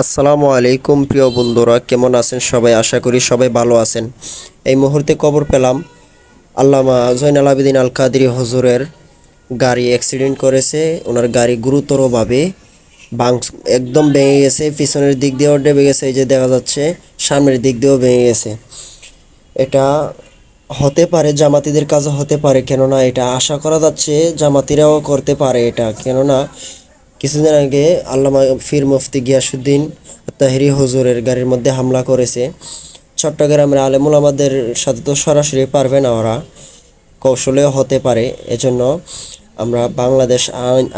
আসসালামু আলাইকুম প্রিয় বন্ধুরা, কেমন আছেন সবাই? আশা করি সবাই ভালো আছেন। এই মুহূর্তে খবর পেলাম আল্লামা জয়নাল আবেদিন আল কাদরি হুজুরের গাড়ি অ্যাক্সিডেন্ট করেছে। ওনার গাড়ি গুরুতরভাবে একদম ভেঙে গেছে, পিছনের দিক দিয়েও ডেবে গেছে, এই যে দেখা যাচ্ছে সামনের দিক দিয়েও ভেঙে গেছে। এটা হতে পারে জামাতিদের কাজও হতে পারে, কেননা এটা আশা করা যাচ্ছে জামাতিরাও করতে পারে এটা, কেননা কিছুদিন আগে আল্লামা ফির মুফতি গিয়াসউদ্দিন তাহেরি হুজুরের গাড়ির মধ্যে হামলা করেছে। চট্টগ্রামের আলেমুল আমাদের সাথে তো সরাসরি পারবে না, ওরা কৌশলেও হতে পারে। এজন্য আমরা বাংলাদেশ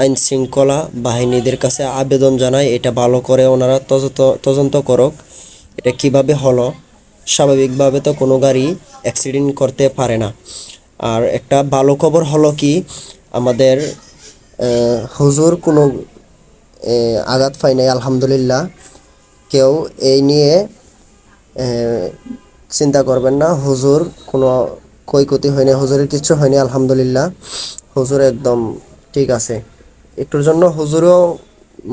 আইন শৃঙ্খলা বাহিনীদের কাছে আবেদন জানাই, এটা ভালো করে ওনারা তদন্ত করুক, এটা কিভাবে হলো। স্বাভাবিকভাবে তো কোনো গাড়ি অ্যাক্সিডেন্ট করতে পারে না। আর একটা ভালো খবর হলো কি, আমাদের হুজুর কোনো আঘাত পায় নাই, আলহামদুলিল্লাহ। কেউ এই নিয়ে চিন্তা করবেন না, হুজুর কোনো ক্ষয়ক্ষতি হয়নি, হুজুরের কিচ্ছু হয়নি, আলহামদুলিল্লাহ। হুজুর একদম ঠিক আছে। একটুর জন্য হুজুরও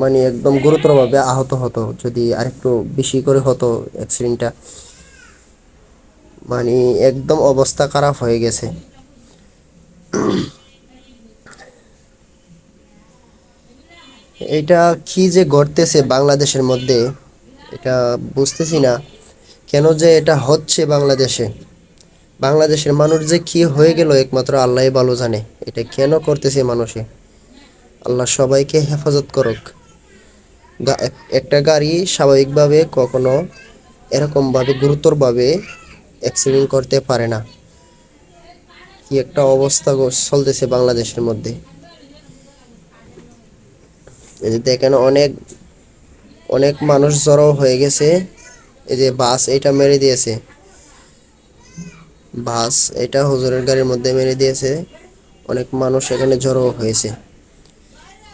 মানে একদম গুরুতরভাবে আহত হতো, যদি আরেকটু বেশি করে হতো অ্যাক্সিডেন্টটা, মানে একদম অবস্থা খারাপ হয়ে গেছে। এটা কি যে ঘটতেছে বাংলাদেশের মধ্যে, এটা বুঝতেছি না কেন যে এটা হচ্ছে বাংলাদেশে। বাংলাদেশের মানুষ যে কি হয়ে গেল একমাত্র আল্লাহই ভালো জানে, এটা কেন করতেছে মানুষে। আল্লাহ সবাইকে হেফাজত করুক। একটা গাড়ি স্বাভাবিকভাবে কখনো এরকমভাবে গুরুতরভাবে অ্যাক্সিডেন্ট করতে পারে না। কি একটা অবস্থা চলতেছে বাংলাদেশের মধ্যে। এই যে দেখেন অনেক অনেক মানুষ জড়ো হয়ে গেছে। এই যে বাস এটা মেরে দিয়েছে, বাস এটা হুজুরের গাড়ির মধ্যে মেরে দিয়েছে। অনেক মানুষ এখানে জড়ো হয়েছে।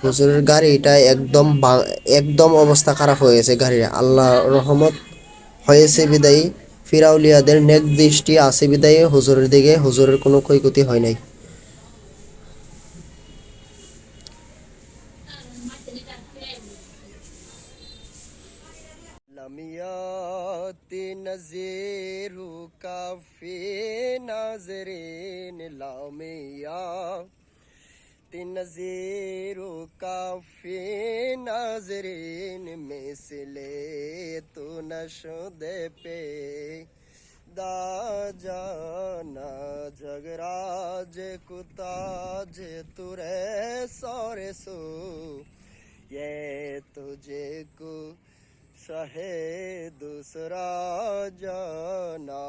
হুজুরের গাড়িটা একদম একদম অবস্থা খারাপ হয়ে গেছে গাড়ির। আল্লাহ রহমত হয়েছে বিদায়ী, ফিরাউলিয়াদের নেক দৃষ্টি আছে বিদায়ী হুজুরের দিকে, হুজুরের কোনো ক্ষয়ক্ষতি হয় নাই। লামিয়াতি নজিরু কাফি নাজরিন লামিয়া নজিরু কাফি নাজরিন মিসলে তু নশদে পে দা জানা ঝগরাজ কুতাজ তুরে সরে সো ये तुझे को शहे दूसरा जाना।